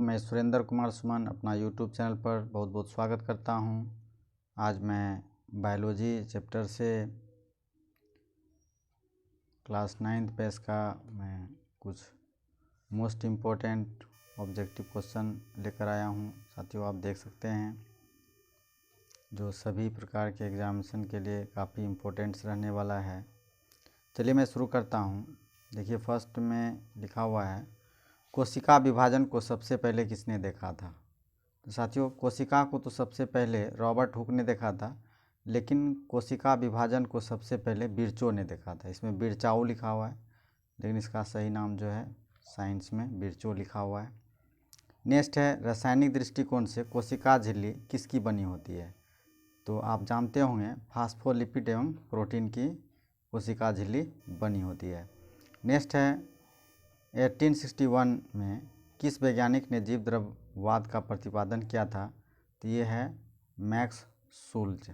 मैं सुरेंद्र कुमार सुमन अपना YouTube channel पर बहुत बहुत स्वागत करता हूं। आज मैं बायोलॉजी चैप्टर से क्लास 9th पेज का मैं कुछ मोस्ट इम्पोर्टेंट ऑब्जेक्टिव क्वेश्चन लेकर आया हूं। साथियों, आप देख सकते हैं जो सभी प्रकार के एग्जामिनेशन के लिए काफ़ी इम्पोर्टेंट्स रहने वाला है। चलिए मैं शुरू करता हूं। देखिए, फर्स्ट में लिखा हुआ है, कोशिका विभाजन को सबसे पहले किसने देखा था। तो साथियों, कोशिका को तो सबसे पहले रॉबर्ट हुक ने देखा था, लेकिन कोशिका विभाजन को सबसे पहले बिरचो ने देखा था। इसमें बिरचाऊ लिखा हुआ है, लेकिन इसका सही नाम जो है साइंस में बिरचो लिखा हुआ है। नेक्स्ट है, रासायनिक दृष्टिकोण से कोशिका झिल्ली किसकी बनी होती है। तो आप जानते होंगे फास्फोलिपिड एवं प्रोटीन की कोशिका झिल्ली बनी होती है। नेक्स्ट है, 1861 में किस वैज्ञानिक ने जीव द्रव्यवाद का प्रतिपादन किया था। तो ये है मैक्स शुल्ज।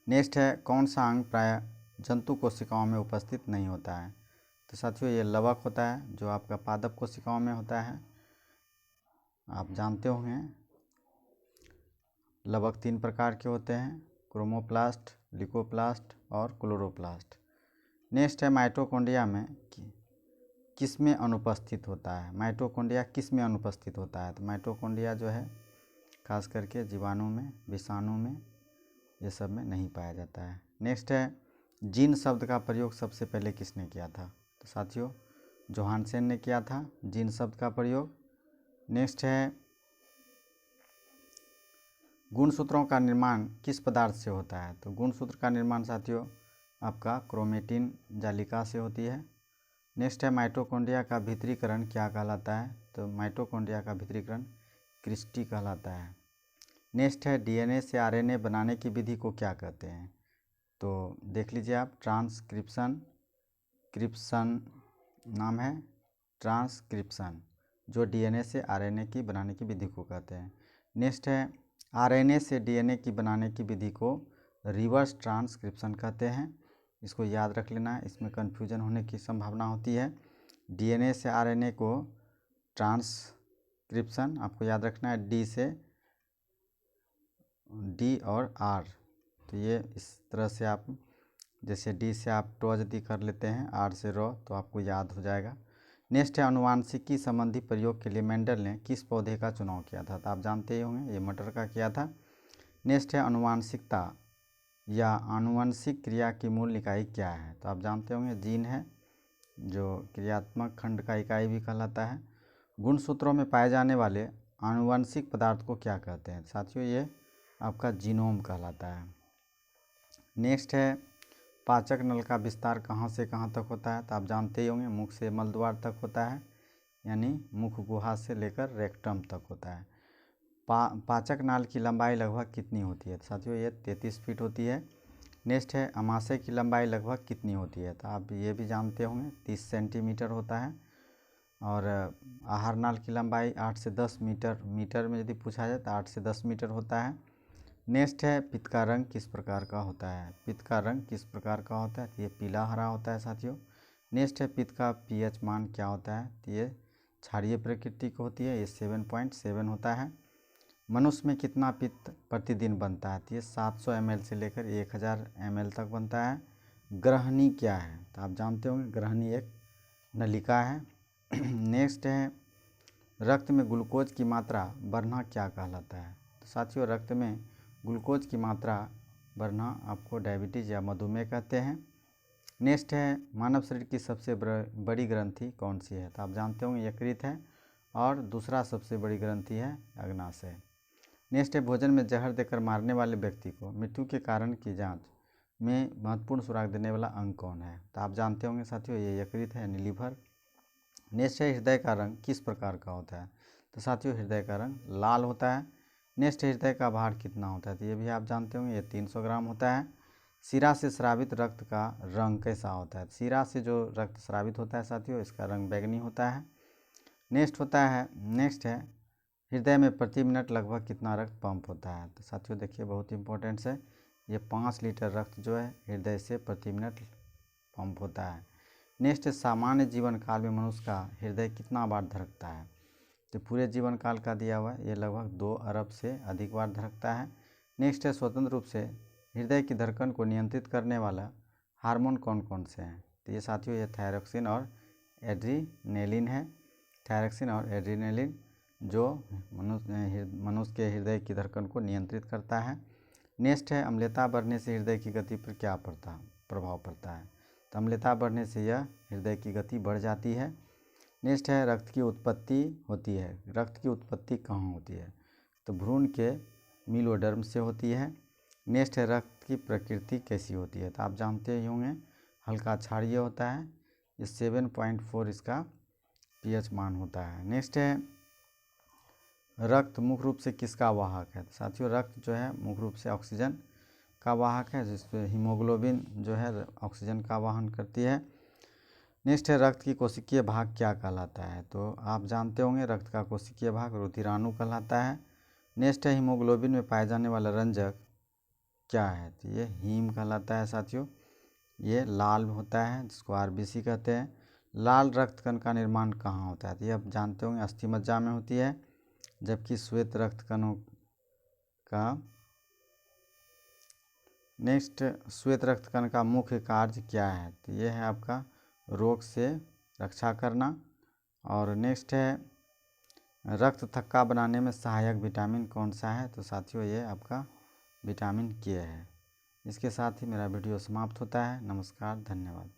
नेक्स्ट है, कौन सा अंग प्राय जंतु कोशिकाओं में उपस्थित नहीं होता है। तो साथियों, ये लवक होता है जो आपका पादप कोशिकाओं में होता है। आप जानते होंगे लवक 3 प्रकार के होते हैं, क्रोमोप्लास्ट, ल्यूकोप्लास्ट और क्लोरोप्लास्ट। नेक्स्ट है, माइटोकॉन्ड्रिया में किस में अनुपस्थित होता है। माइटोकॉन्ड्रिया किस में अनुपस्थित होता है। तो माइटोकॉन्ड्रिया जो है खास करके जीवाणु में, विषाणु में, ये सब में नहीं पाया जाता है। नेक्स्ट है, जीन शब्द का प्रयोग सबसे पहले किसने किया था। तो साथियों, जोहानसेन ने किया था जीन शब्द का प्रयोग। नेक्स्ट है, गुणसूत्रों का निर्माण किस पदार्थ से होता है। तो गुणसूत्र का निर्माण साथियों आपका क्रोमेटिन जालिका से होती है। नेक्स्ट है, माइटोकॉन्ड्रिया का भीतरीकरण क्या कहलाता है। तो माइटोकॉन्ड्रिया का भीतरीकरण क्रिस्टी कहलाता है। नेक्स्ट है, डीएनए से आरएनए बनाने की विधि को क्या कहते हैं। तो देख लीजिए आप, ट्रांसक्रिप्शन नाम है, ट्रांसक्रिप्शन, जो डीएनए से आरएनए की बनाने की विधि को कहते हैं। नेक्स्ट है, आरएनए से डीएनए की बनाने की विधि को रिवर्स ट्रांसक्रिप्शन कहते हैं। इसको याद रख लेना है, इसमें कन्फ्यूजन होने की संभावना होती है। डीएनए से आरएनए को ट्रांसक्रिप्शन आपको याद रखना है, डी से डी और आर। तो ये इस तरह से आप, जैसे डी से आप टॉ यदि कर लेते हैं, आर से रॉ, तो आपको याद हो जाएगा। नेक्स्ट है, अनुवांशिकी संबंधी प्रयोग के लिए मेंडल ने किस पौधे का चुनाव किया था। तो आप जानते ही होंगे ये मटर का किया था। नेक्स्ट है, अनुवांशिकता या आनुवंशिक क्रिया की मूल इकाई क्या है। तो आप जानते होंगे जीन है, जो क्रियात्मक खंड का इकाई भी कहलाता है। गुणसूत्रों में पाए जाने वाले आनुवंशिक पदार्थ को क्या कहते हैं। साथियों, ये आपका जीनोम कहलाता है। नेक्स्ट है, पाचक नल का विस्तार कहाँ से कहाँ तक होता है। तो आप जानते ही होंगे मुख से मलद्वार तक होता है, यानी मुख गुहा से लेकर रेक्टम तक होता है। पाचक नाल की लंबाई लगभग कितनी होती है। साथियों, ये 33 फीट होती है। नेक्स्ट है, अमाशय की लंबाई लगभग कितनी होती है। तो आप ये भी जानते होंगे 30 सेंटीमीटर होता है। और आहार नाल की लंबाई 8 से 10 मीटर, मीटर में यदि पूछा जाए तो 8 से 10 मीटर होता है। नेक्स्ट है, पित्त का रंग किस प्रकार का होता है। पित्त का रंग किस प्रकार का होता है। तो ये पीला हरा होता है साथियों। नेक्स्ट है, पित्त का पीएच मान क्या होता है। तो ये क्षारीय प्रकृति की होती है, ये 7.7 होता है। मनुष्य में कितना पित्त प्रतिदिन बनता है। तो ये 700 ml से लेकर 1000 ml तक बनता है। ग्रहणी क्या है। तो आप जानते होंगे ग्रहणी एक नलिका है। नेक्स्ट है, रक्त में ग्लूकोज की मात्रा बढ़ना क्या कहलाता है। तो साथियों, रक्त में ग्लूकोज की मात्रा बढ़ना आपको डायबिटीज़ या मधुमेह कहते हैं। नेक्स्ट है, मानव शरीर की सबसे बड़ी ग्रंथि कौन सी है। तो आप जानते होंगे यकृत है, और दूसरा सबसे बड़ी ग्रंथि है अग्नाशय। नेक्स्ट है, भोजन में जहर देकर मारने वाले व्यक्ति को मृत्यु के कारण की जांच में महत्वपूर्ण सुराग देने वाला अंग कौन है। तो आप जानते होंगे साथियों, ये यकृत है, यानी लीवर। नेक्स्ट है, हृदय का रंग किस प्रकार का होता है। तो साथियों, हृदय का रंग लाल होता है। नेक्स्ट, हृदय का भार कितना होता है। तो ये भी आप जानते होंगे, ये 300 ग्राम होता है। सिरा से स्रावित रक्त का रंग कैसा होता है। सिरा से जो रक्त स्रावित होता है साथियों, इसका रंग बैंगनी होता है। नेक्स्ट है, हृदय में प्रति मिनट लगभग कितना रक्त पंप होता है। तो साथियों देखिए, बहुत इंपॉर्टेंट है, ये 5 लीटर रक्त जो है हृदय से प्रति मिनट पंप होता है। नेक्स्ट, सामान्य जीवन काल में मनुष्य का हृदय कितना बार धड़कता है। तो पूरे जीवन काल का दिया हुआ है, ये लगभग 2 अरब से अधिक बार धड़कता है। नेक्स्ट है स्वतंत्र रूप से हृदय की धड़कन को नियंत्रित करने वाला हार्मोन कौन कौन से हैं। तो ये साथियों ये थायरोक्सिन और एड्रीनेलिन है। थायरोक्सिन और एड्रीनेलिन जो मनुष्य के हृदय की धड़कन को नियंत्रित करता है। नेक्स्ट है अम्लता बढ़ने से हृदय की गति पर क्या प्रभाव पड़ता है। तो अम्लता बढ़ने से यह हृदय की गति बढ़ जाती है। नेक्स्ट है रक्त की उत्पत्ति होती है। रक्त की उत्पत्ति कहाँ होती है, तो भ्रूण के मीलोडर्म से होती है। नेक्स्ट है रक्त की प्रकृति कैसी होती है, तो आप जानते ही होंगे हल्का क्षारीय होता है। ये 7.4 इसका pH मान होता है। नेक्स्ट है रक्त मुख्य रूप से किसका वाहक है। साथियों रक्त जो है मुख्य रूप से ऑक्सीजन का वाहक है, जिसपे हीमोग्लोबिन जो है ऑक्सीजन का वाहन करती है। नेक्स्ट है रक्त की कोशिकीय भाग क्या कहलाता है, तो आप जानते होंगे रक्त का कोशिकीय भाग रुधिराणु कहलाता है। नेक्स्ट है हीमोग्लोबिन में पाए जाने वाला रंजक क्या है, तो ये हीम कहलाता है। साथियों ये लाल होता है जिसको RBC कहते हैं। लाल रक्त कण का निर्माण कहाँ होता है, तो ये आप जानते होंगे अस्थि मज्जा में होती है। जबकि श्वेत रक्त कणों का नेक्स्ट श्वेत रक्त कण का मुख्य कार्य क्या है, तो ये है आपका रोग से रक्षा करना। और नेक्स्ट है रक्त थक्का बनाने में सहायक विटामिन कौन सा है, तो साथियों ये आपका विटामिन K है। इसके साथ ही मेरा वीडियो समाप्त होता है। नमस्कार, धन्यवाद।